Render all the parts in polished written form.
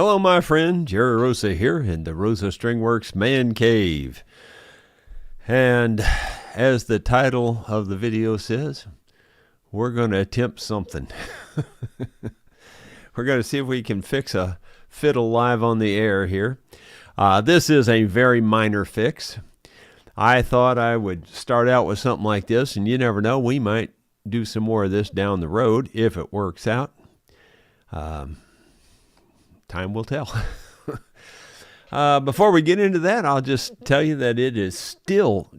Hello, my friend. Jerry Rosa here in the Rosa Stringworks Man Cave. And as the title of the video says, we're going to attempt something. We're going to see if we can fix a fiddle live on the air here. This is a very minor fix. I thought I would start out with something like this, and you never know, we might do some more of this down the road if it works out. Time will tell. Before we get into that, I'll just tell you that it is still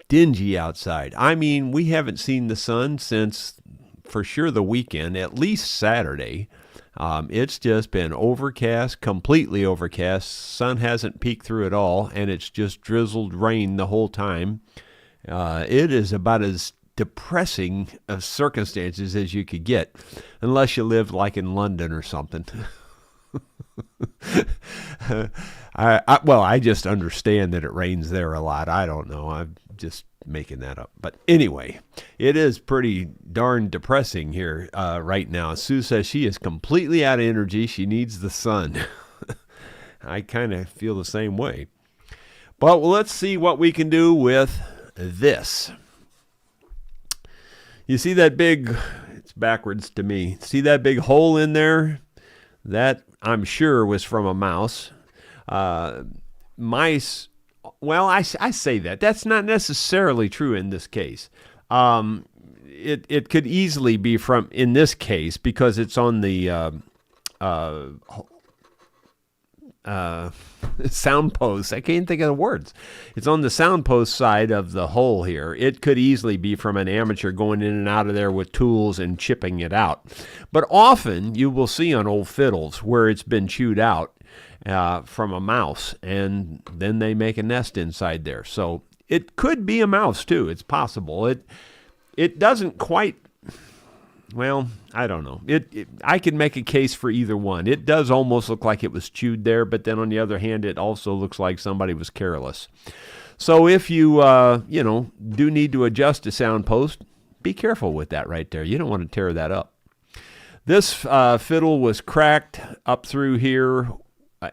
dingy outside. I mean, we haven't seen the sun since, for sure, the weekend, at least Saturday. It's just been overcast, completely overcast. Sun hasn't peeked through at all, and it's just drizzled rain the whole time. It is about as depressing of circumstances as you could get, unless you lived like in London or something. I just understand that it rains there a lot. I don't know. I'm just making that up. But anyway, it is pretty darn depressing here right now. Sue says she is completely out of energy. She needs the sun. I kind of feel the same way. But let's see what we can do with this. You see that big, it's backwards to me. See that big hole in there? That, I'm sure, was from a mouse. Mice, well, I say that. That's not necessarily true in this case. It could easily be from, in this case, because it's on the sound post. I can't think of the words. It's on the sound post side of the hole here. It could easily be from an amateur going in and out of there with tools and chipping it out. But often you will see on old fiddles where it's been chewed out from a mouse, and then they make a nest inside there. So it could be a mouse too. It's possible. It doesn't quite. Well, I don't know. I can make a case for either one. It does almost look like it was chewed there, but then on the other hand, it also looks like somebody was careless. So if you, do need to adjust a sound post, be careful with that right there. You don't want to tear that up. This fiddle was cracked up through here,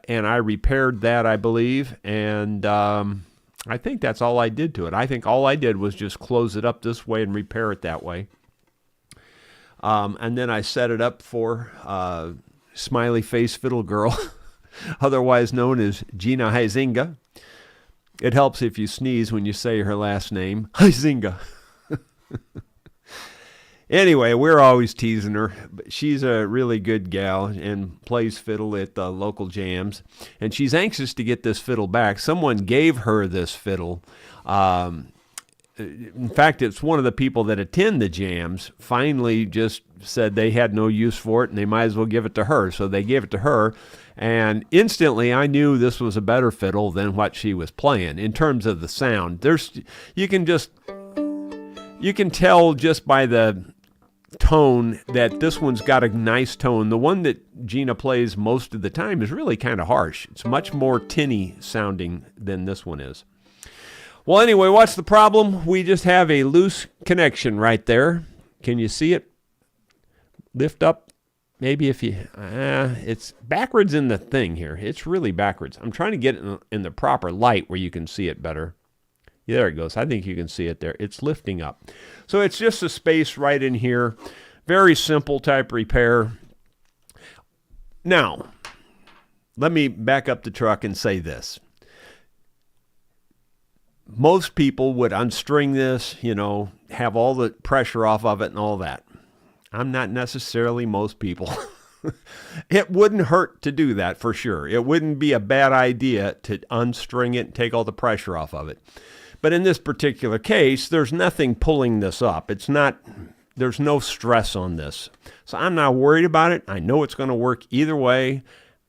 and I repaired that, I believe, and I think that's all I did to it. I think all I did was just close it up this way and repair it that way. And then I set it up for Smiley Face Fiddle Girl, otherwise known as Jena Huizinga. It helps if you sneeze when you say her last name, Huizinga. Anyway, we're always teasing her. But she's a really good gal and plays fiddle at the local jams. And she's anxious to get this fiddle back. Someone gave her this fiddle. In fact, it's one of the people that attend the jams finally just said they had no use for it and they might as well give it to her. So they gave it to her. And instantly I knew this was a better fiddle than what she was playing in terms of the sound. You can tell just by the tone that this one's got a nice tone. The one that Jena plays most of the time is really kind of harsh. It's much more tinny sounding than this one is. Well, anyway, what's the problem? We just have a loose connection right there. Can you see it? Lift up. Maybe if you... it's backwards in the thing here. It's really backwards. I'm trying to get it in the proper light where you can see it better. Yeah, there it goes. I think you can see it there. It's lifting up. So it's just a space right in here. Very simple type repair. Now, let me back up the truck and say this. Most people would unstring this, have all the pressure off of it and all that. I'm not necessarily most people. It wouldn't hurt to do that for sure. It wouldn't be a bad idea to unstring it and take all the pressure off of it. But in this particular case, there's nothing pulling this up. There's no stress on this. So I'm not worried about it. I know it's going to work either way.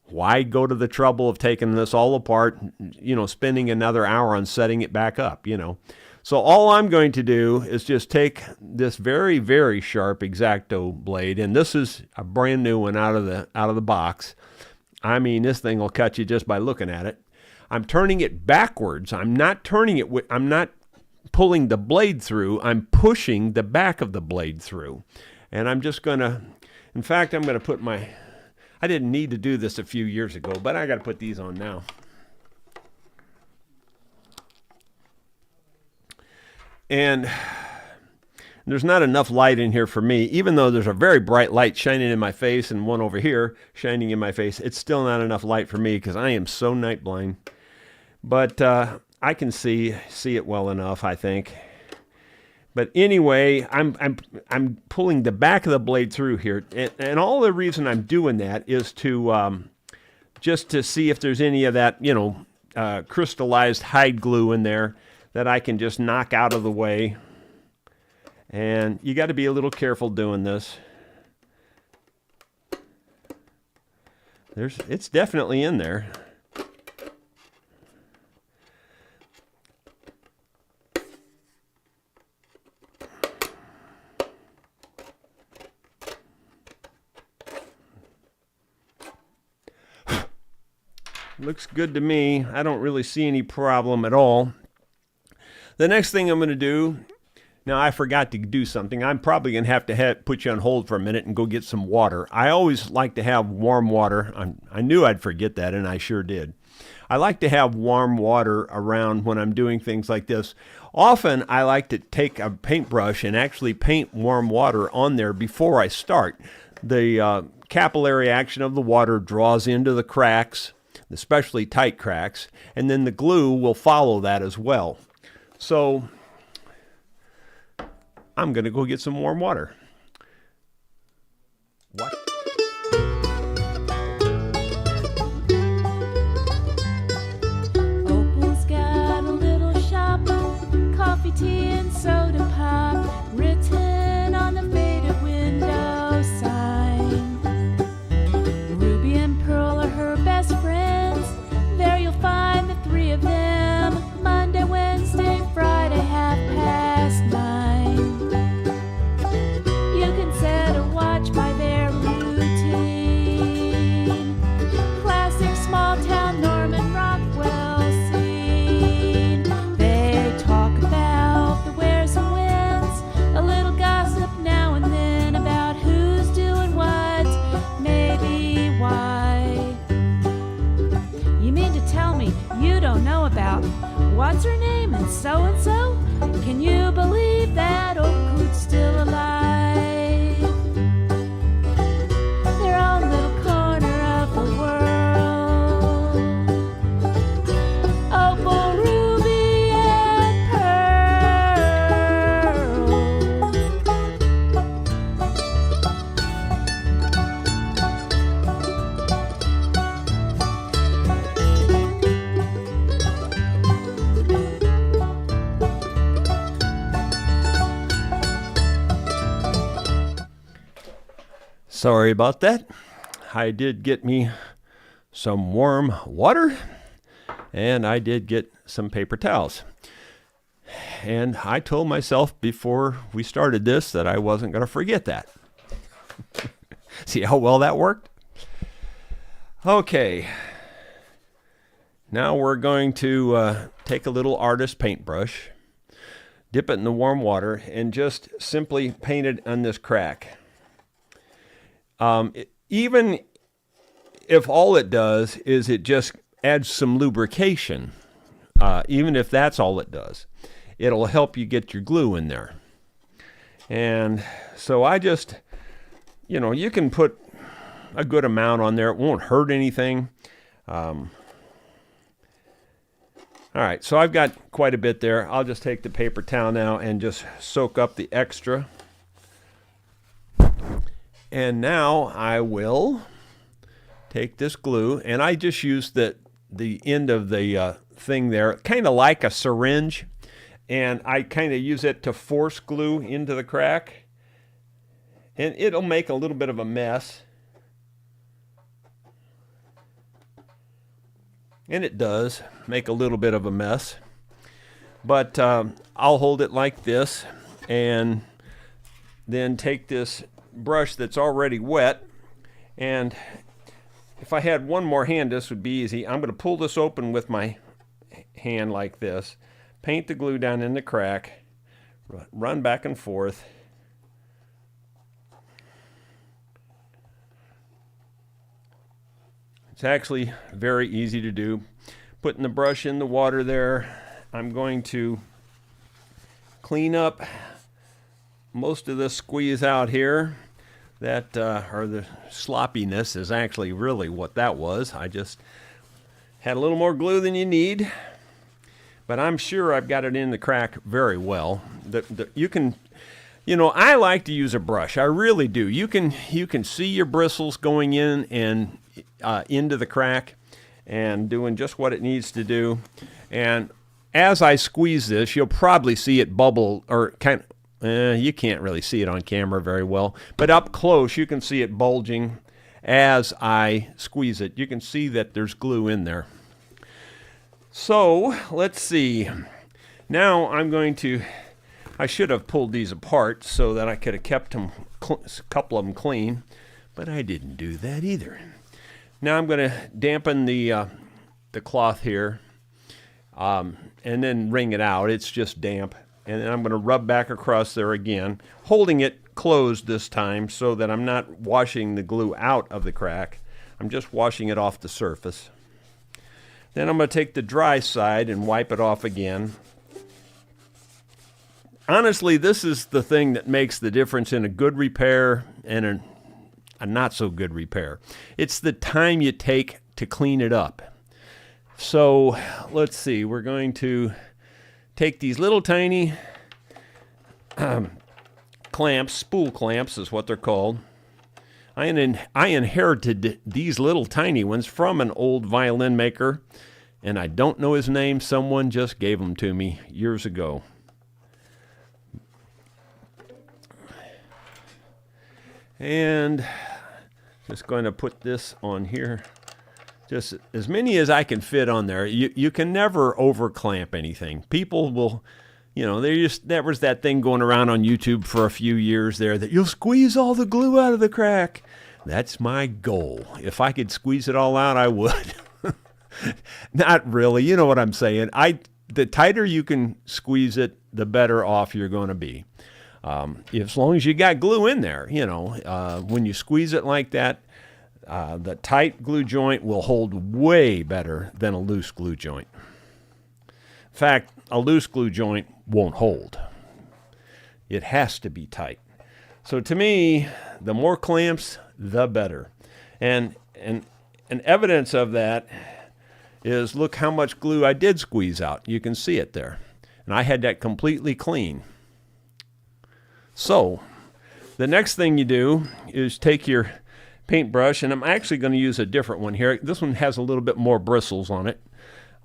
Why go to the trouble of taking this all apart, spending another hour on setting it back up, So all I'm going to do is just take this very, very sharp X-Acto blade, and this is a brand new one out of the box. I mean, this thing will cut you just by looking at it. I'm turning it backwards. I'm not pulling the blade through. I'm pushing the back of the blade through. And I'm just going to, in fact, I'm going to put I didn't need to do this a few years ago, but I got to put these on now. And there's not enough light in here for me. Even though there's a very bright light shining in my face and one over here shining in my face, it's still not enough light for me because I am so night blind. But I can see it well enough, I think. But anyway, I'm pulling the back of the blade through here, and all the reason I'm doing that is to just to see if there's any of that, crystallized hide glue in there that I can just knock out of the way. And you got to be a little careful doing this. It's definitely in there. Looks good to me. I don't really see any problem at all. The next thing I'm going to do, now I forgot to do something. I'm probably going to have put you on hold for a minute and go get some water. I always like to have warm water. I knew I'd forget that, and I sure did. I like to have warm water around when I'm doing things like this. Often I like to take a paintbrush and actually paint warm water on there before I start. The capillary action of the water draws into the cracks, especially tight cracks, and then the glue will follow that as well. So I'm going to go get some warm water. What? Opal's got a little shop, coffee, tea, and soda pop, written on the faded window sign. Ruby and Pearl are her best friends. There you'll find the three of them, Monday, Wednesday, Friday, 9:30. You can set a watch by their routine. Classic small town Norman Rockwell scene. They talk about the wheres and whens, a little gossip now and then about who's doing what, maybe why. You mean to tell me you don't know about what's her name and so? Can you believe that Oakwood's still alive? Their own little corner of the world. Opal, Ruby, and Sorry about that. I did get me some warm water, and I did get some paper towels. And I told myself before we started this that I wasn't going to forget that. See how well that worked? Okay. Now we're going to take a little artist paintbrush, dip it in the warm water, and just simply paint it on this crack. Even if all it does is it just adds some lubrication, even if that's all it does, it'll help you get your glue in there. And so I just, you can put a good amount on there. It won't hurt anything. All right, so I've got quite a bit there. I'll just take the paper towel now and just soak up the extra. And now I will take this glue, and I just use the end of the thing there, kind of like a syringe, and I kind of use it to force glue into the crack, and it'll make a little bit of a mess. And it does make a little bit of a mess, but I'll hold it like this, and then take this brush that's already wet, and if I had one more hand this would be easy. I'm going to pull this open with my hand like this, paint the glue down in the crack, run back and forth, It's actually very easy to do. Putting the brush in the water there, I'm going to clean up most of the squeeze out here. That, or the sloppiness is actually really what that was. I just had a little more glue than you need, but I'm sure I've got it in the crack very well. You can, I like to use a brush. I really do. You can see your bristles going in and into the crack and doing just what it needs to do. And as I squeeze this, you'll probably see it bubble, or you can't really see it on camera very well, but up close you can see it bulging as I squeeze it. You can see that there's glue in there. So let's see. Now I should have pulled these apart so that I could have kept them, a couple of them clean, but I didn't do that either. Now I'm going to dampen the cloth here and then wring it out. It's just damp. And then I'm going to rub back across there again, holding it closed this time so that I'm not washing the glue out of the crack. I'm just washing it off the surface. Then I'm going to take the dry side and wipe it off again. Honestly, this is the thing that makes the difference in a good repair and a not so good repair. It's the time you take to clean it up. So let's see, we're going to take these little tiny clamps, spool clamps is what they're called. I inherited these little tiny ones from an old violin maker, and I don't know his name. Someone just gave them to me years ago. And just going to put this on here. Just as many as I can fit on there. You can never over clamp anything. People will, there was that thing going around on YouTube for a few years there that you'll squeeze all the glue out of the crack. That's my goal. If I could squeeze it all out, I would. Not really. You know what I'm saying. The tighter you can squeeze it, the better off you're going to be. As long as you got glue in there, when you squeeze it like that, the tight glue joint will hold way better than a loose glue joint. In fact, a loose glue joint won't hold. It has to be tight. So to me, the more clamps, the better. And evidence of that is look how much glue I did squeeze out. You can see it there. And I had that completely clean. So the next thing you do is take your paintbrush, and I'm actually going to use a different one here. This one has a little bit more bristles on it.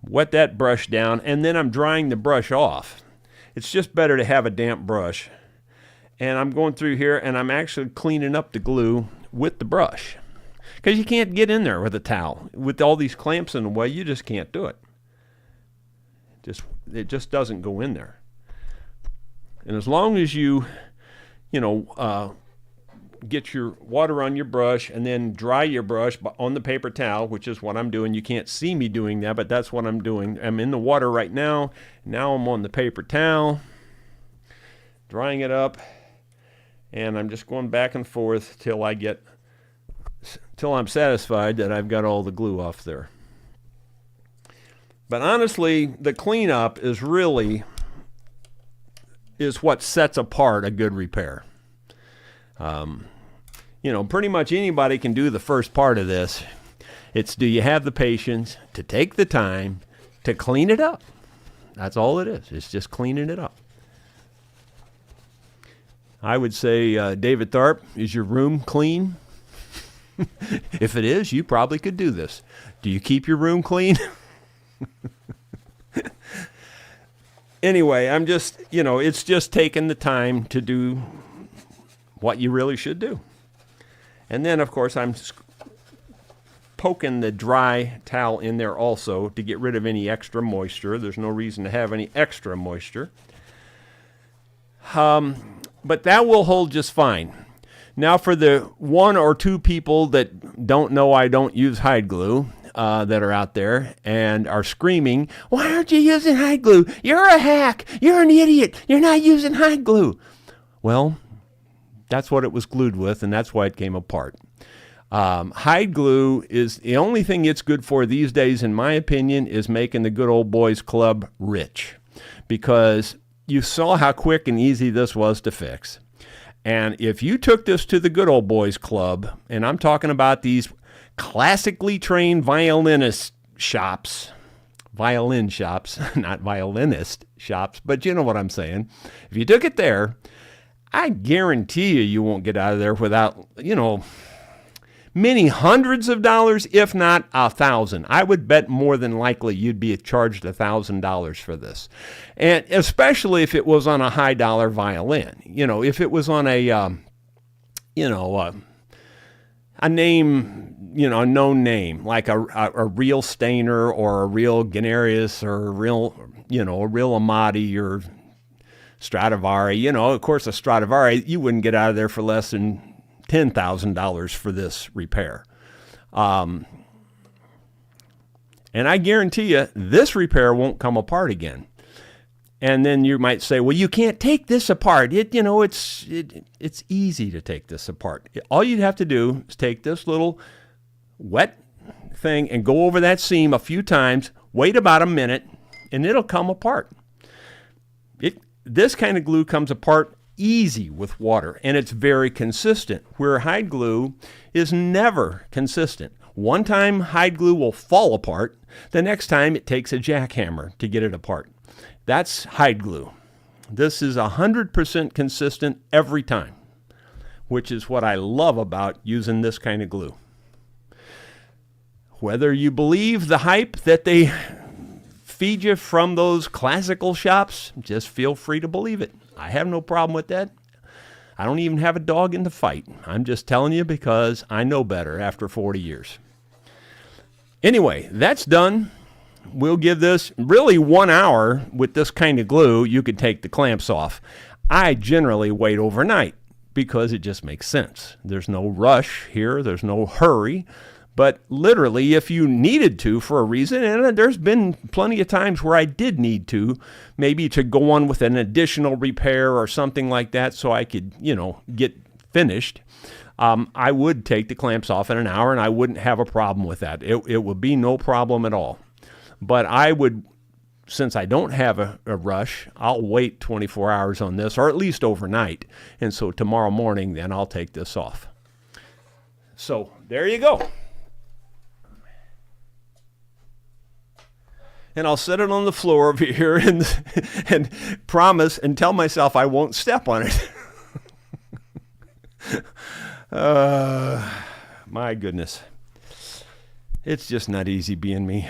Wet that brush down, and then I'm drying the brush off. It's just better to have a damp brush. And I'm going through here, and I'm actually cleaning up the glue with the brush. Because you can't get in there with a towel. With all these clamps in the way, you just can't do it. It just doesn't go in there. And as long as you get your water on your brush and then dry your brush on the paper towel, which is what I'm doing. You can't see me doing that, but that's what I'm doing. I'm in the water right now. Now I'm on the paper towel, drying it up, and I'm just going back and forth till I'm satisfied that I've got all the glue off there. But honestly, the cleanup is what sets apart a good repair. Pretty much anybody can do the first part of this. It's, do you have the patience to take the time to clean it up? That's all it is. It's just cleaning it up. I would say, David Tharp, is your room clean? If it is, you probably could do this. Do you keep your room clean? Anyway, I'm just, it's just taking the time to do what you really should do. And then, of course, I'm poking the dry towel in there also to get rid of any extra moisture. There's no reason to have any extra moisture. But that will hold just fine. Now, for the one or two people that don't know I don't use hide glue, that are out there and are screaming, why aren't you using hide glue? You're a hack. You're an idiot. You're not using hide glue. Well, that's what it was glued with, and that's why it came apart. Hide glue is the only thing it's good for these days, in my opinion, is making the good old boys club rich, because you saw how quick and easy this was to fix. And if you took this to the good old boys club, and I'm talking about these classically trained violin shops, not violinist shops, but you know what I'm saying. If you took it there, I guarantee you won't get out of there without, many hundreds of dollars, if not 1,000. I would bet more than likely you'd be charged $1,000 for this. And especially if it was on a high dollar violin. If it was on a name, a known name, like a real Stainer or a real Guarnerius or a real Amati or Stradivari. Of course, a Stradivari, you wouldn't get out of there for less than $10,000 for this repair. And I guarantee you, this repair won't come apart again. And then you might say, well, you can't take this apart. It's easy to take this apart. All you'd have to do is take this little wet thing and go over that seam a few times, wait about a minute, and it'll come apart. This kind of glue comes apart easy with water, and it's very consistent, where hide glue is never consistent. One time hide glue will fall apart, the next time it takes a jackhammer to get it apart. That's hide glue. This is 100% consistent every time, which is what I love about using this kind of glue. Whether you believe the hype that they feed you from those classical shops, just feel free to believe it. I have no problem with that. I don't even have a dog in the fight. I'm just telling you because I know better after 40 years. Anyway, that's done. We'll give this really 1 hour with this kind of glue. You could take the clamps off. I generally wait overnight because it just makes sense. There's no rush here. There's no hurry. But literally, if you needed to for a reason, and there's been plenty of times where I did need to, maybe to go on with an additional repair or something like that so I could, get finished, I would take the clamps off in an hour, and I wouldn't have a problem with that. It would be no problem at all. But I would, since I don't have a rush, I'll wait 24 hours on this, or at least overnight. And so tomorrow morning, then I'll take this off. So there you go. And I'll set it on the floor over here and promise and tell myself I won't step on it. My goodness. It's just not easy being me.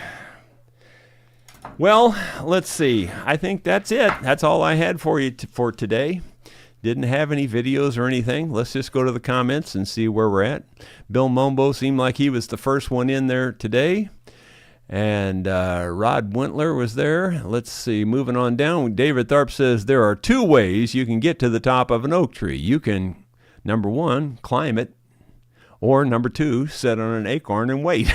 Well, let's see. I think that's it. That's all I had for you for today. Didn't have any videos or anything. Let's just go to the comments and see where we're at. Bill Mombo seemed like he was the first one in there today. And Rod Wintler was there. Let's see, moving on down. David Tharp says there are 2 ways you can get to the top of an oak tree. You can, number 1, climb it, or number 2, sit on an acorn and wait.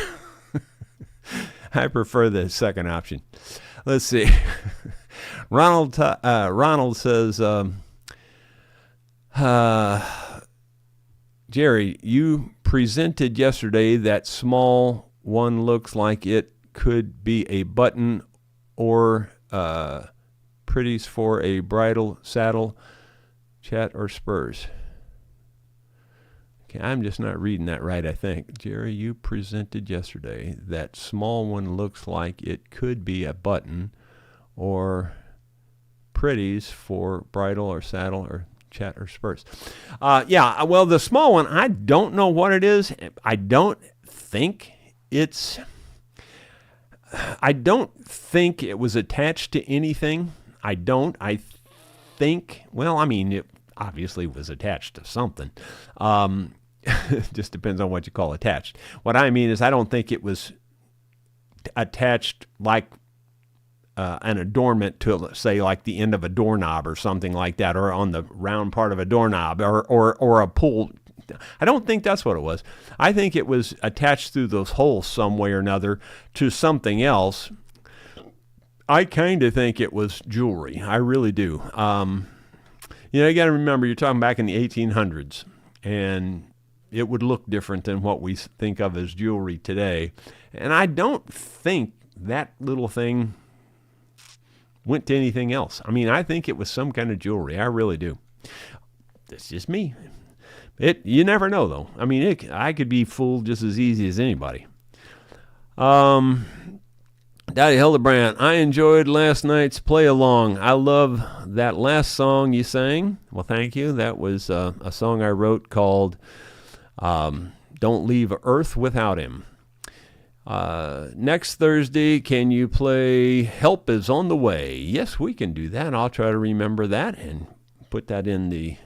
I prefer the second option. Let's see. Ronald says, Jerry, you presented yesterday that small one looks like it could be a button or pretties for a bridle, saddle, chat, or spurs. Okay, I'm just not reading that right, I think. Jerry, you presented yesterday that small one looks like it could be a button or pretties for bridle or saddle or chat or spurs. Yeah, well, the small one, I don't know what it is. I don't think it was attached to anything. I think, well, I mean, it obviously was attached to something. Just depends on what you call attached. What I mean is I don't think it was attached like an adornment to, say, like the end of a doorknob or something like that, or on the round part of a doorknob, or a pull. I don't think that's what it was. I think it was attached through those holes some way or another to something else. I kind of think it was jewelry. I really do. You got to remember, you're talking back in the 1800s, and it would look different than what we think of as jewelry today. And I don't think that little thing went to anything else. I mean, I think it was some kind of jewelry. I really do. That's just me. You never know, though. I mean, I could be fooled just as easy as anybody. Daddy Hildebrand, I enjoyed last night's play along. I love that last song you sang. Well, thank you. That was a song I wrote called Don't Leave Earth Without Him. Next Thursday, can you play Help Is on the Way? Yes, we can do that. I'll try to remember that and put that in the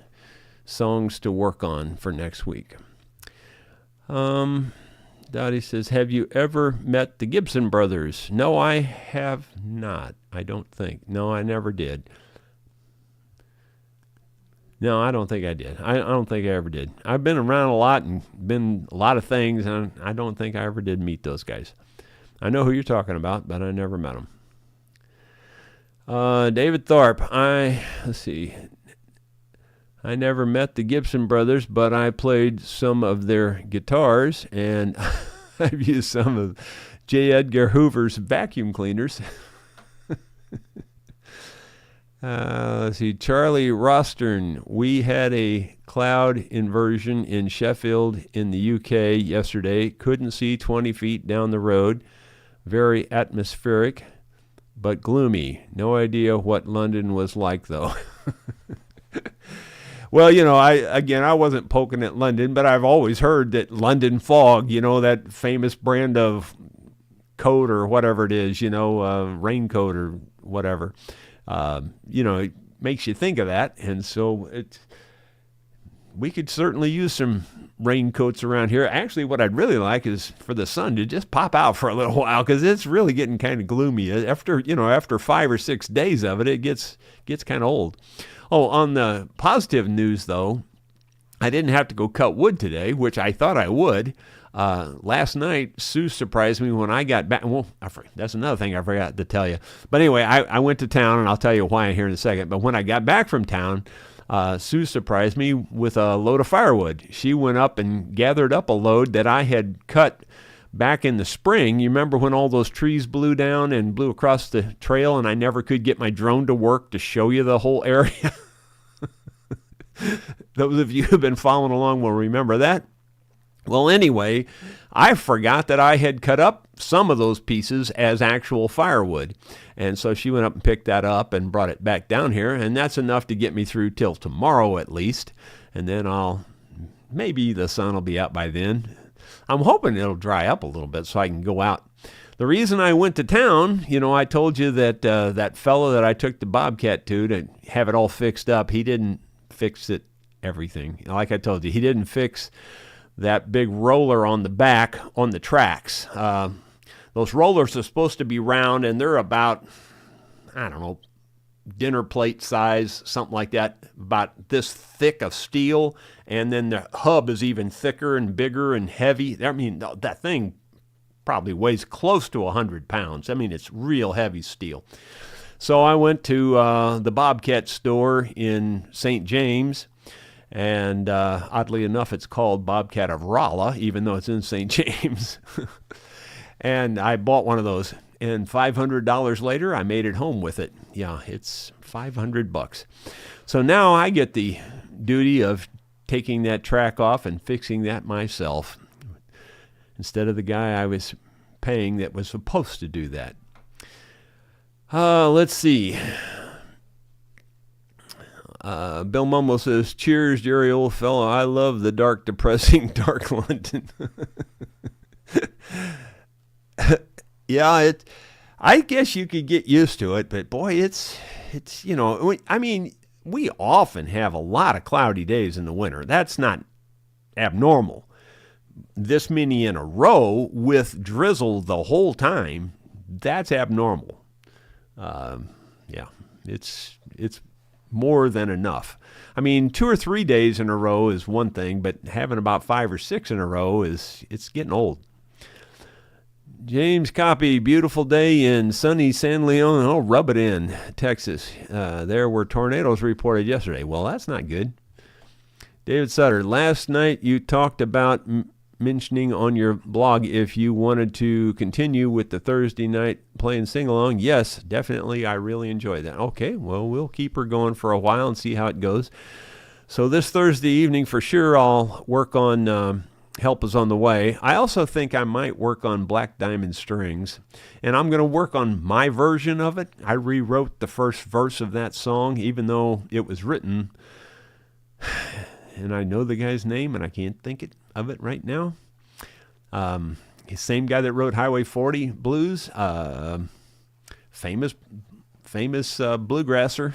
songs to work on for next week. Dottie says, have you ever met the Gibson brothers? No, I have not. I don't think. No, I never did. No, I don't think I did. I don't think I ever did. I've been around a lot and been a lot of things, and I don't think I ever did meet those guys. I know who you're talking about, but I never met them. David Thorpe, let's see. I never met the Gibson brothers, but I played some of their guitars, and I've used some of J. Edgar Hoover's vacuum cleaners. Let's see, Charlie Rostern. We had a cloud inversion in Sheffield in the UK yesterday. Couldn't see 20 feet down the road. Very atmospheric, but gloomy. No idea what London was like, though. Well, I wasn't poking at London, but I've always heard that London fog, that famous brand of coat or whatever it is, raincoat or whatever. It makes you think of that. And so we could certainly use some raincoats around here. Actually, what I'd really like is for the sun to just pop out for a little while, because it's really getting kind of gloomy. After 5 or 6 days of it, it gets kind of old. Oh, on the positive news, though, I didn't have to go cut wood today, which I thought I would. Last night, Sue surprised me when I got back. Well, that's another thing I forgot to tell you. But anyway, I went to town, and I'll tell you why here in a second. But when I got back from town, Sue surprised me with a load of firewood. She went up and gathered up a load that I had cut back in the spring. You remember when all those trees blew down and blew across the trail, and I never could get my drone to work to show you the whole area? Those of you who have been following along will remember that. Well, anyway, I forgot that I had cut up some of those pieces as actual firewood. And so she went up and picked that up and brought it back down here. And that's enough to get me through till tomorrow at least. And then maybe the sun will be out by then. I'm hoping it'll dry up a little bit so I can go out. The reason I went to town, I told you that that fellow that I took the Bobcat to have it all fixed up, he didn't fix everything. Like I told you, he didn't fix that big roller on the back on the tracks. Those rollers are supposed to be round, and they're about, I don't know, dinner plate size, something like that, about this thick of steel, and then the hub is even thicker and bigger and heavy. I mean, that thing probably weighs close to 100 pounds. I mean, it's real heavy steel. So I went to the Bobcat store in St. James, and oddly enough, it's called Bobcat of Rolla, even though it's in St. James. And I bought one of those, and $500 later, I made it home with it. Yeah, it's $500. So now I get the duty of taking that track off and fixing that myself, instead of the guy I was paying that was supposed to do that. Let's see. Bill Mumble says, cheers, Jerry, old fellow. I love the dark, depressing, dark London. Yeah, I guess you could get used to it, but boy, it's we often have a lot of cloudy days in the winter. That's not abnormal. This many in a row with drizzle the whole time, that's abnormal. Yeah, it's more than enough. I mean, 2 or 3 days in a row is one thing, but having about 5 or 6 in a row it's getting old. James Copy, beautiful day in sunny San Leon. Oh, rub it in, Texas. There were tornadoes reported yesterday. Well, that's not good. David Sutter, last night you talked about mentioning on your blog if you wanted to continue with the Thursday night playing sing-along. Yes, definitely. I really enjoy that. Okay, well, we'll keep her going for a while and see how it goes. So this Thursday evening, for sure, I'll work on Help Is on the Way. I also think I might work on Black Diamond Strings, and I'm going to work on my version of it. I rewrote the first verse of that song, even though it was written, and I know the guy's name, and I can't think of it right now. The same guy that wrote Highway 40 Blues, famous bluegrasser.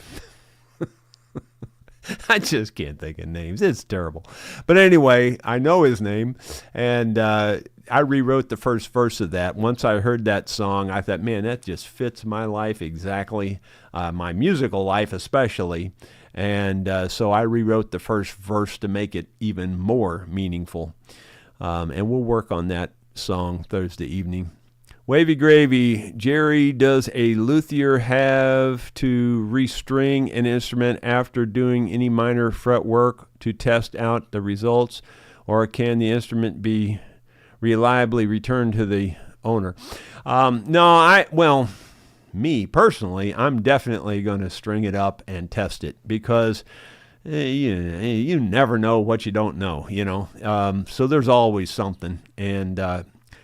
I just can't think of names. It's terrible. But anyway, I know his name, and I rewrote the first verse of that. Once I heard that song, I thought, man, that just fits my life exactly, my musical life especially. And so I rewrote the first verse to make it even more meaningful. And we'll work on that song Thursday evening. Wavy Gravy, Jerry, does a luthier have to restring an instrument after doing any minor fret work to test out the results, or can the instrument be reliably returned to the owner? Me personally, I'm definitely going to string it up and test it because you never know what you don't know, so there's always something. And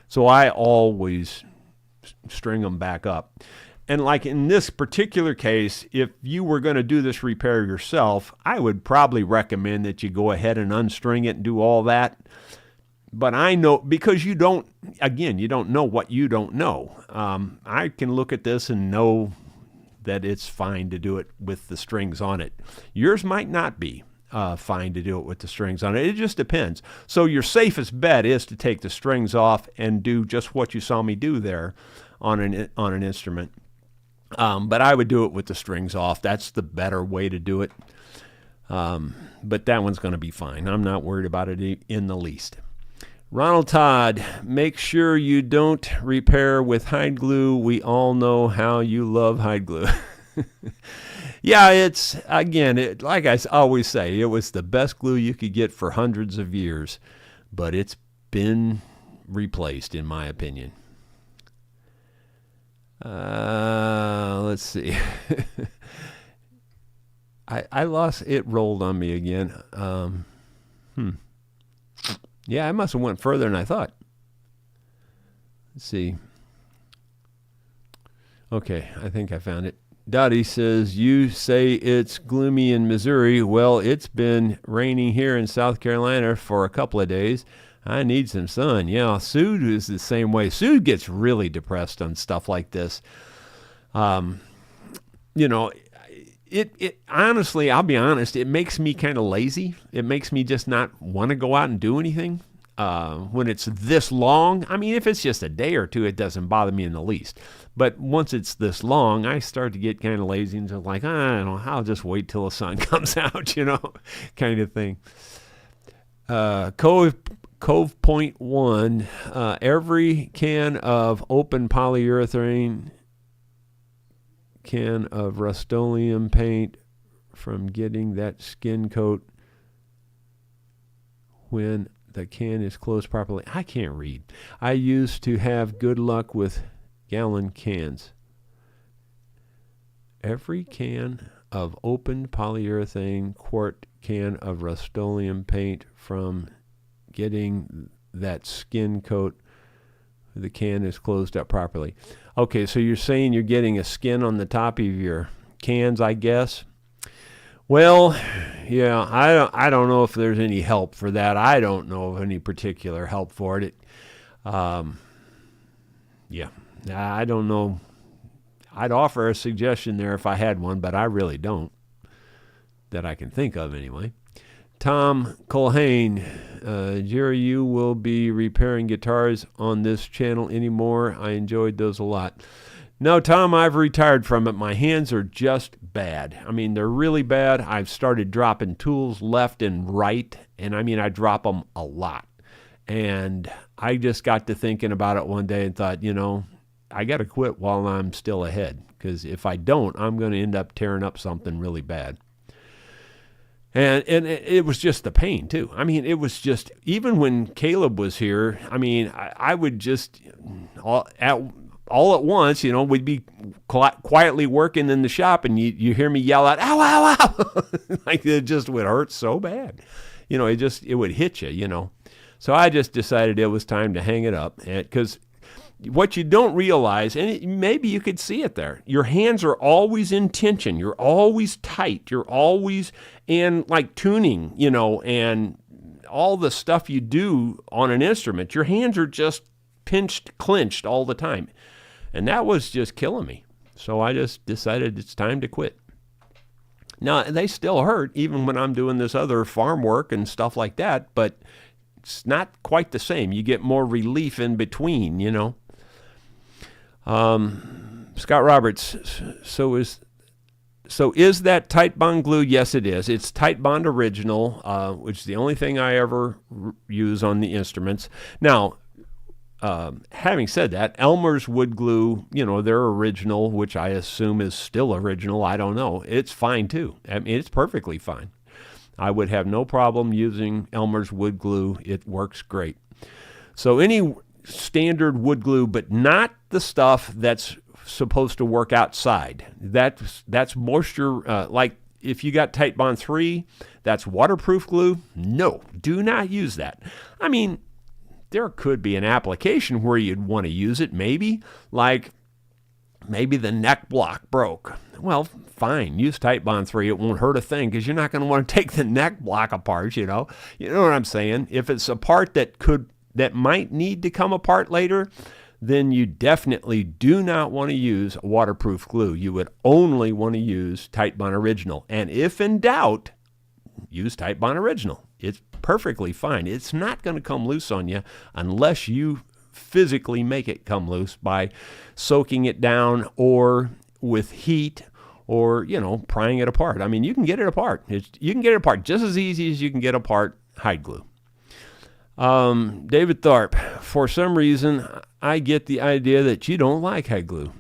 so I always string them back up. And like in this particular case, if you were going to do this repair yourself, I would probably recommend that you go ahead and unstring it and do all that. But I know, because you don't know what you don't know. I can look at this and know that it's fine to do it with the strings on it. Yours might not be fine to do it with the strings on it. It just depends. So your safest bet is to take the strings off and do just what you saw me do there on an instrument. But I would do it with the strings off. That's the better way to do it. But that one's going to be fine. I'm not worried about it in the least. Ronald Todd, make sure you don't repair with hide glue. We all know how you love hide glue. Yeah, it's, again, like I always say, it was the best glue you could get for hundreds of years, but it's been replaced, in my opinion. Let's see. I lost, it rolled on me again. Yeah, I must have went further than I thought. Let's see. Okay, I think I found it. Dottie says, you say it's gloomy in Missouri. Well, it's been raining here in South Carolina for a couple of days. I need some sun. Yeah, Sue is the same way. Sue gets really depressed on stuff like this. It honestly, I'll be honest, it makes me kind of lazy. It makes me just not want to go out and do anything when it's this long. I mean, if it's just a day or two, it doesn't bother me in the least. But once it's this long, I start to get kind of lazy and just like, I don't know, I'll just wait till the sun comes out, kind of thing. Cove Point 1, every can of open polyurethane can of Rust-Oleum paint from getting that skin coat when the can is closed properly. I can't read. I used to have good luck with gallon cans. Every can of open polyurethane quart can of Rust-Oleum paint from getting that skin coat, the can is closed up properly. Okay, so you're saying you're getting a skin on the top of your cans, I guess. Well, yeah, I don't know if there's any help for that. I don't know of any particular help for it. Yeah, I don't know. I'd offer a suggestion there if I had one, but I really don't, that I can think of anyway. Tom Colhane, Jerry, you will be repairing guitars on this channel anymore. I enjoyed those a lot. No, Tom, I've retired from it. My hands are just bad. I mean, they're really bad. I've started dropping tools left and right, and I mean, I drop them a lot. And I just got to thinking about it one day and thought, I got to quit while I'm still ahead, because if I don't, I'm going to end up tearing up something really bad. And it was just the pain, too. I mean, it was just, even when Caleb was here, I mean, I would just, all at once, we'd be quietly working in the shop, and you hear me yell out, ow, ow, ow. Like, it just would hurt so bad. It would hit you. So I just decided it was time to hang it up. Because what you don't realize, and maybe you could see it there, your hands are always in tension. You're always tight. You're always in like tuning, and all the stuff you do on an instrument, your hands are just pinched, clenched all the time. And that was just killing me. So I just decided it's time to quit. Now, they still hurt even when I'm doing this other farm work and stuff like that, but it's not quite the same. You get more relief in between, Scott Roberts, so is that Titebond glue? Yes, it is. It's Titebond Original, which is the only thing I ever use on the instruments. Now, having said that, Elmer's wood glue, they're original, which I assume is still original. I don't know. It's fine too. I mean, it's perfectly fine. I would have no problem using Elmer's wood glue. It works great. So any standard wood glue, but not the stuff that's supposed to work outside. That's moisture, like if you got Titebond 3, that's waterproof glue. No, do not use that. I mean, there could be an application where you'd want to use it, maybe, like maybe the neck block broke. Well, fine, use Titebond 3. It won't hurt a thing because you're not going to want to take the neck block apart, You know what I'm saying? If it's a part that might need to come apart later, then you definitely do not want to use waterproof glue. You would only want to use Titebond Original. And if in doubt, use Titebond Original. It's perfectly fine. It's not going to come loose on you unless you physically make it come loose by soaking it down or with heat or, prying it apart. I mean, you can get it apart. You can get it apart just as easy as you can get apart hide glue. David Tharp, for some reason, I get the idea that you don't like hide glue.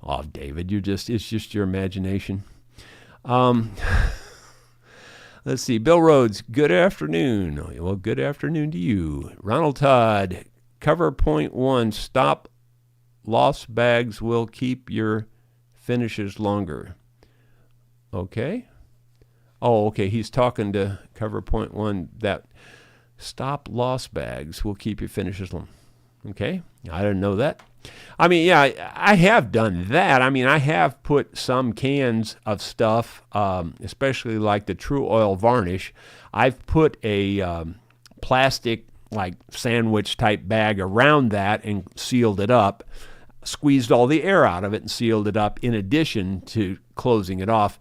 Oh, David, it's just your imagination. Let's see. Bill Rhodes, good afternoon. Well, good afternoon to you. Ronald Todd, cover point 1, stop loss bags will keep your finishes longer. Okay. Oh, okay. He's talking to cover point 1 that stop loss bags will keep your finishes long. Okay. I didn't know that. I mean, yeah, I have done that. I mean, I have put some cans of stuff, especially like the True Oil varnish. I've put a plastic, like sandwich type bag around that and sealed it up, squeezed all the air out of it and sealed it up in addition to closing it off.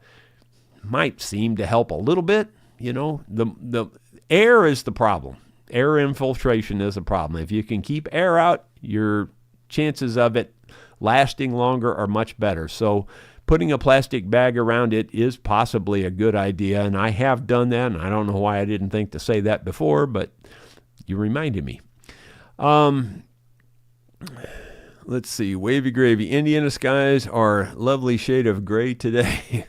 Might seem to help a little bit. The air is the problem. Air infiltration is a problem. If you can keep air out, your chances of it lasting longer are much better. So putting a plastic bag around it is possibly a good idea, and I have done that, and I don't know why I didn't think to say that before, but you reminded me. Let's see. Wavy gravy. Indiana skies are lovely shade of gray today.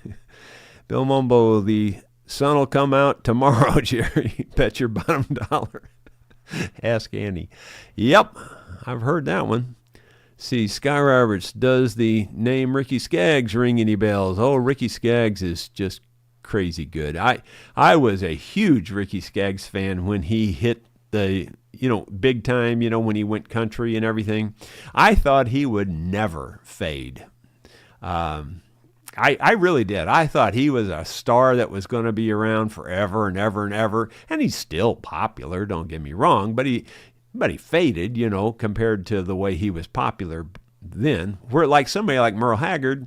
Bill Mumble, the sun will come out tomorrow, Jerry. Bet your bottom dollar. Ask Annie. Yep, I've heard that one. See, Sky Roberts, does the name Ricky Skaggs ring any bells? Oh, Ricky Skaggs is just crazy good. I was a huge Ricky Skaggs fan when he hit the, big time, when he went country and everything. I thought he would never fade. I really did. I thought he was a star that was going to be around forever and ever and ever. And he's still popular, don't get me wrong, but he faded, compared to the way he was popular then. Where like somebody like Merle Haggard,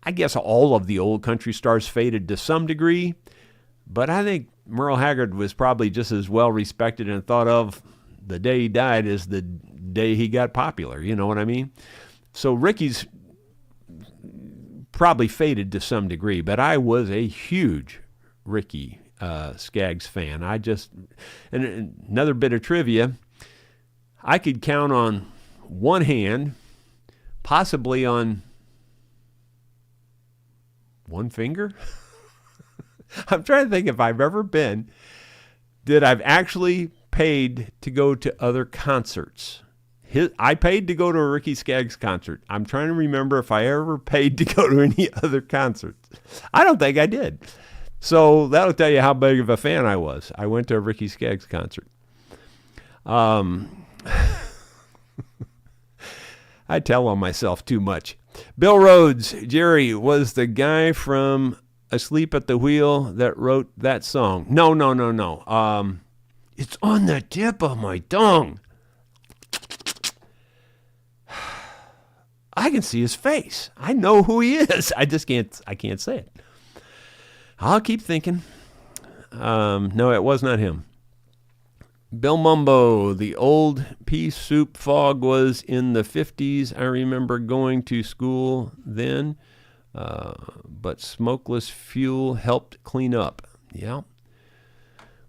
I guess all of the old country stars faded to some degree, but I think Merle Haggard was probably just as well respected and thought of the day he died as the day he got popular. You know what I mean? So Ricky's probably faded to some degree, but I was a huge Ricky Skaggs fan. And another bit of trivia, I could count on one hand, possibly on one finger, I'm trying to think if I've ever been that I've actually paid to go to other concerts. I paid to go to a Ricky Skaggs concert. I'm trying to remember if I ever paid to go to any other concerts. I don't think I did. So that'll tell you how big of a fan I was. I went to a Ricky Skaggs concert. I tell on myself too much. Bill Rhodes, Jerry, was the guy from Asleep at the Wheel that wrote that song. No. It's on the tip of my tongue. I can see his face. I know who he is. I can't say it. I'll keep thinking. No, it was not him. Bill Mumbo, the old pea soup fog was in the 50s. I remember going to school then, but smokeless fuel helped clean up. Yeah.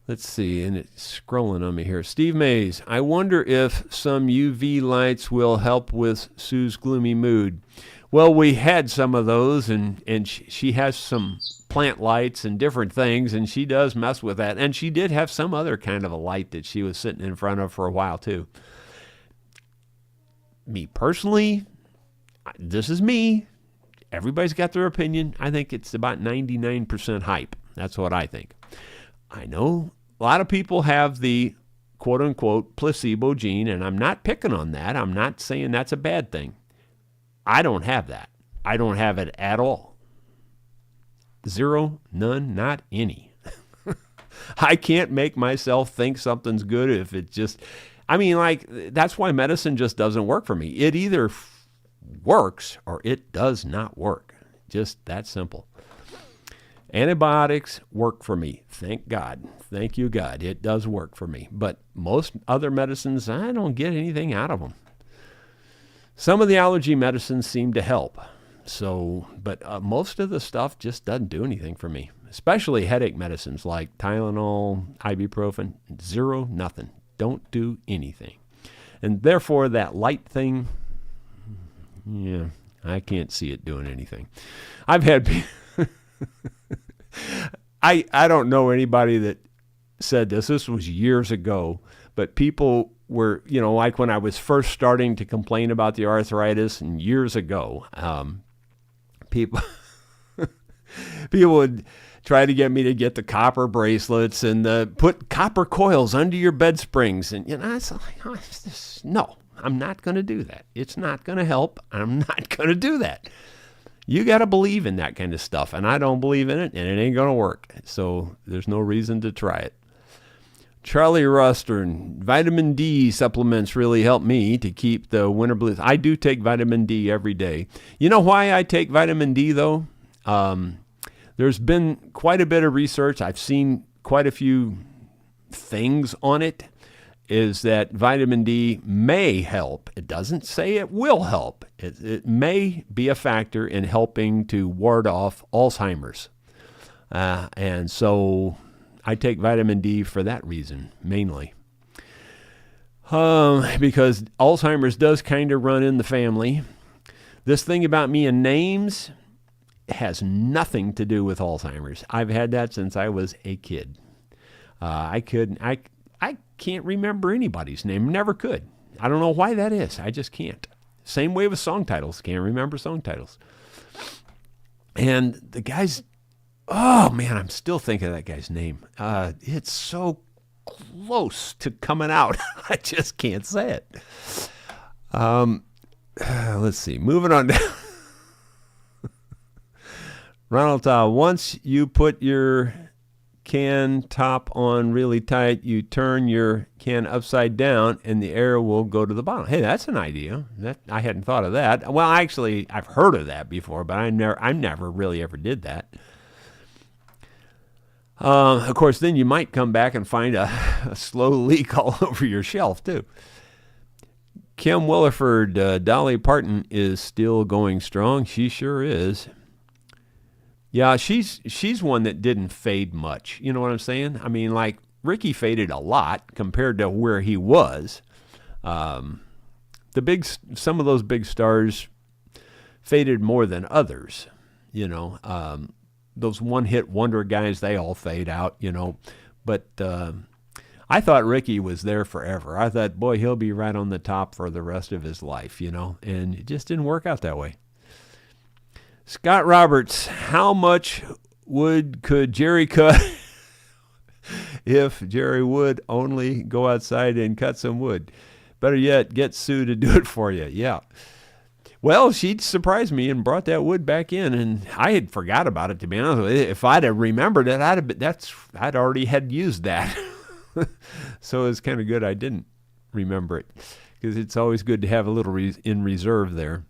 Let's see, and it's scrolling on me here. Steve Mays, I wonder if some UV lights will help with Sue's gloomy mood. Well, we had some of those, and she has some plant lights and different things, and she does mess with that. And she did have some other kind of a light that she was sitting in front of for a while, too. Me personally, this is me. Everybody's got their opinion. I think it's about 99% hype. That's what I think. I know a lot of people have the quote-unquote placebo gene, and I'm not picking on that. I'm not saying that's a bad thing. I don't have that. I don't have it at all. Zero, none, not any. I can't make myself think something's good if it just, that's why medicine just doesn't work for me. It either works or it does not work. Just that simple. Antibiotics work for me. Thank God. Thank you, God. It does work for me. But most other medicines, I don't get anything out of them. Some of the allergy medicines seem to help. But most of the stuff just doesn't do anything for me, especially headache medicines like Tylenol, ibuprofen. Zero, nothing. Don't do anything. And therefore, that light thing, yeah, I can't see it doing anything. I've had I don't know anybody that said this. This was years ago, but people were, like when I was first starting to complain about the arthritis and years ago, people would try to get me to get the copper bracelets and put copper coils under your bed springs. And, it's like, no, I'm not going to do that. It's not going to help. I'm not going to do that. You got to believe in that kind of stuff, and I don't believe in it, and it ain't going to work. So there's no reason to try it. Charlie Rustern, vitamin D supplements really help me to keep the winter blues. I do take vitamin D every day. You know why I take vitamin D, though? There's been quite a bit of research. I've seen quite a few things on it, is that vitamin D may help. It doesn't say it will help. It may be a factor in helping to ward off Alzheimer's. And so I take vitamin D for that reason, mainly. Because Alzheimer's does kind of run in the family. This thing about me and names has nothing to do with Alzheimer's. I've had that since I was a kid. I can't remember anybody's name. Never could. I don't know why that is. I just can't. Same way with song titles. Can't remember song titles. And the guy's, oh man, I'm still thinking of that guy's name. It's so close to coming out. I just can't say it. Let's see. Moving on down. Ronald, once you put your can top on really tight, you turn your can upside down and the air will go to the bottom. Hey, that's an idea. I hadn't thought of that. Well, actually, I've heard of that before, but I never really ever did that. Of course, then you might come back and find a slow leak all over your shelf, too. Kim Williford, Dolly Parton is still going strong. She sure is. Yeah, she's one that didn't fade much. You know what I'm saying? I mean, like, Ricky faded a lot compared to where he was. Some of those big stars faded more than others, those one-hit wonder guys, they all fade out, But I thought Ricky was there forever. I thought, boy, he'll be right on the top for the rest of his life, And it just didn't work out that way. Scott Roberts, how much wood could Jerry cut if Jerry would only go outside and cut some wood? Better yet, get Sue to do it for you. Yeah. Well, she surprised me and brought that wood back in, and I had forgot about it, to be honest with you. If I'd have remembered it, I'd already had used that. So it's kind of good I didn't remember it, because it's always good to have a little in reserve there.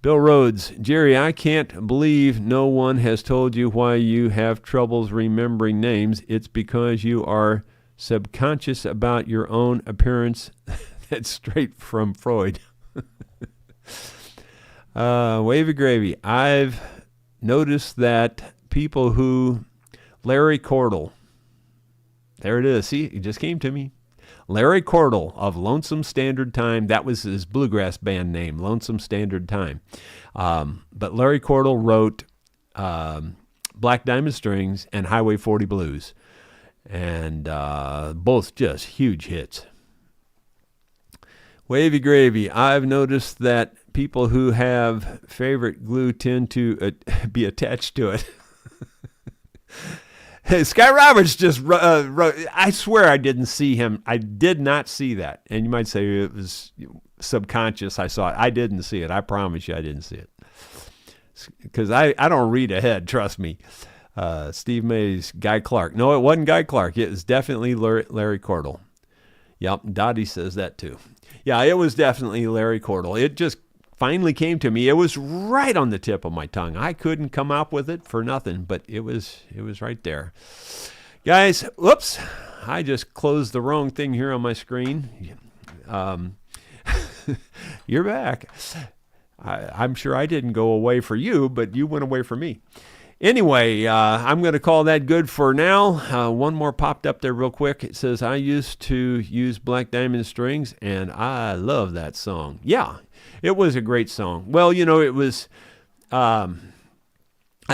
Bill Rhodes, Jerry, I can't believe no one has told you why you have troubles remembering names. It's because you are subconscious about your own appearance. That's straight from Freud. Wavy gravy. I've noticed that people who... Larry Cordell. There it is. See, it just came to me. Larry Cordell of Lonesome Standard Time. That was his bluegrass band name, Lonesome Standard Time. But Larry Cordell wrote Black Diamond Strings and Highway 40 Blues. And both just huge hits. Wavy gravy. I've noticed that people who have favorite glue tend to be attached to it. Sky Roberts just wrote, I swear I didn't see him. I did not see that. And you might say it was subconscious. I saw it. I didn't see it. I promise you I didn't see it. Because I don't read ahead, trust me. Steve Mays, Guy Clark. No, it wasn't Guy Clark. It was definitely Larry Cordell. Yep, Dottie says that too. Yeah, it was definitely Larry Cordell. It just finally came to me. It was right on the tip of my tongue. I couldn't come up with it for nothing, but it was right there. Guys, whoops, I just closed the wrong thing here on my screen. You're back. I'm sure I didn't go away for you, but you went away for me. Anyway, I'm going to call that good for now. One more popped up there real quick. It says, I used to use Black Diamond Strings, and I love that song. Yeah, it was a great song. Well, it was, I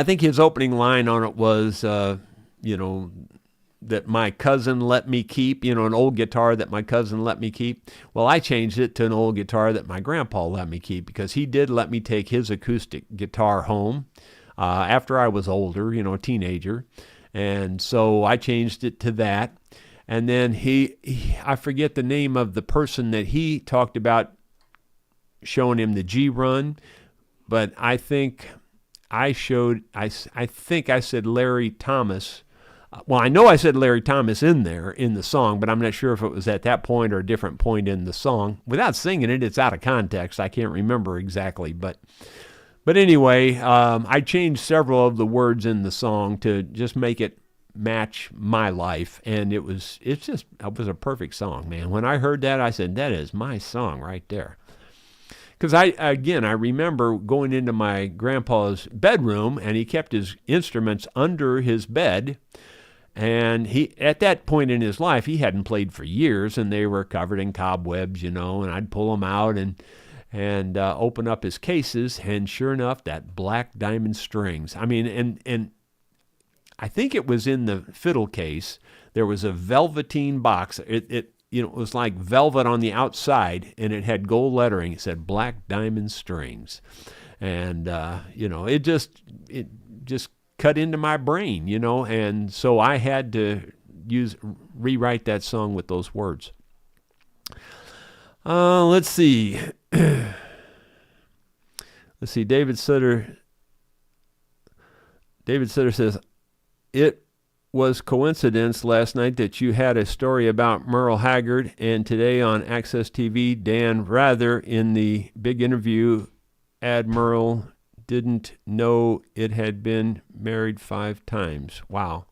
think his opening line on it was, that my cousin let me keep, an old guitar that my cousin let me keep. Well, I changed it to an old guitar that my grandpa let me keep, because he did let me take his acoustic guitar home. After I was older, a teenager. And so I changed it to that. And then I forget the name of the person that he talked about showing him the G run, but I think I think I said Larry Thomas. Well, I know I said Larry Thomas in there in the song, but I'm not sure if it was at that point or a different point in the song. Without singing it, it's out of context. I can't remember exactly, But anyway, I changed several of the words in the song to just make it match my life, and it was a perfect song, man. When I heard that, I said, that is my song right there. Because I remember going into my grandpa's bedroom, and he kept his instruments under his bed, and at that point in his life, he hadn't played for years, and they were covered in cobwebs, and I'd pull them out and open up his cases, and sure enough, that Black Diamond Strings. I mean, and I think it was in the Fiddle case. There was a velveteen box. It was like velvet on the outside, and it had gold lettering. It said Black Diamond Strings, and it just cut into my brain, and so I had to rewrite that song with those words. Let's see. David Sutter says, it was coincidence last night that you had a story about Merle Haggard, and today on Access TV, Dan Rather in the big interview, Admiral didn't know it had been married 5 times. Wow.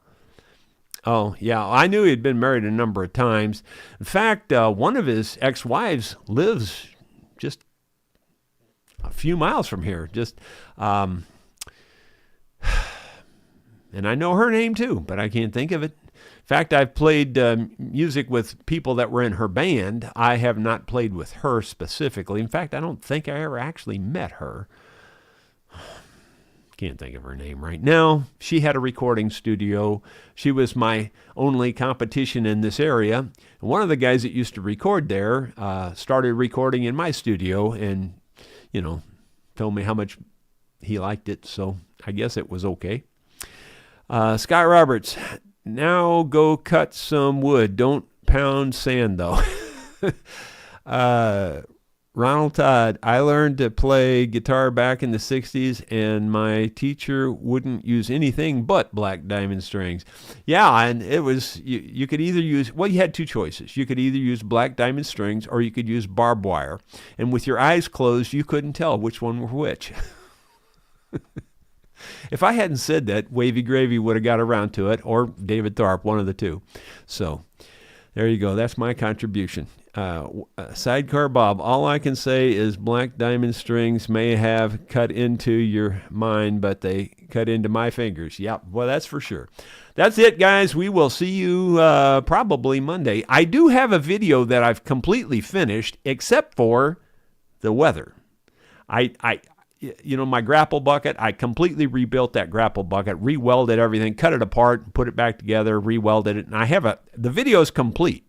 Oh, yeah, I knew he'd been married a number of times. In fact, one of his ex-wives lives just a few miles from here. And I know her name too, but I can't think of it. In fact, I've played music with people that were in her band. I have not played with her specifically. In fact, I don't think I ever actually met her. Can't think of her name right now. She had a recording studio. She was my only competition in this area. And one of the guys that used to record there started recording in my studio and, told me how much he liked it. So I guess it was okay. Scott Roberts, now go cut some wood. Don't pound sand, though. Ronald Todd, I learned to play guitar back in the 60s, and my teacher wouldn't use anything but black diamond strings. Yeah, and it was, you could either use, well, you had two choices. You could either use black diamond strings or you could use barbed wire. And with your eyes closed, you couldn't tell which one were which. If I hadn't said that, Wavy Gravy would have got around to it, or David Tharp, one of the two. So there you go. That's my contribution. Sidecar Bob, all I can say is black diamond strings may have cut into your mind, but they cut into my fingers. Yep, well, that's for sure. That's it, guys. We will see you probably Monday. I do have a video that I've completely finished, except for the weather. My grapple bucket, I completely rebuilt that grapple bucket, re-welded everything, cut it apart, put it back together, re-welded it, and I have the video is complete.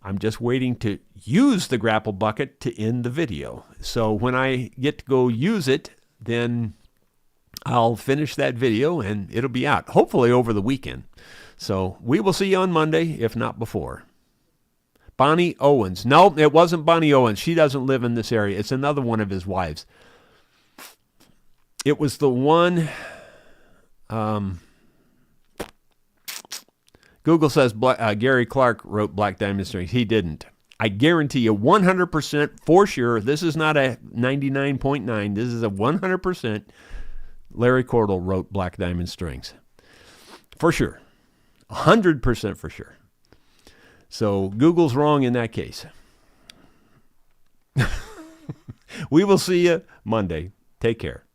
I'm just waiting to use the grapple bucket to end the video. So when I get to go use it, then I'll finish that video and it'll be out, hopefully over the weekend. So we will see you on Monday, if not before. Bonnie Owens. No, it wasn't Bonnie Owens. She doesn't live in this area. It's another one of his wives. It was the one... Google says Gary Clark wrote Black Diamond Strings. He didn't. I guarantee you 100% for sure. This is not a 99.9. This is a 100%. Larry Cordell wrote Black Diamond Strings. For sure. 100% for sure. So Google's wrong in that case. We will see you Monday. Take care.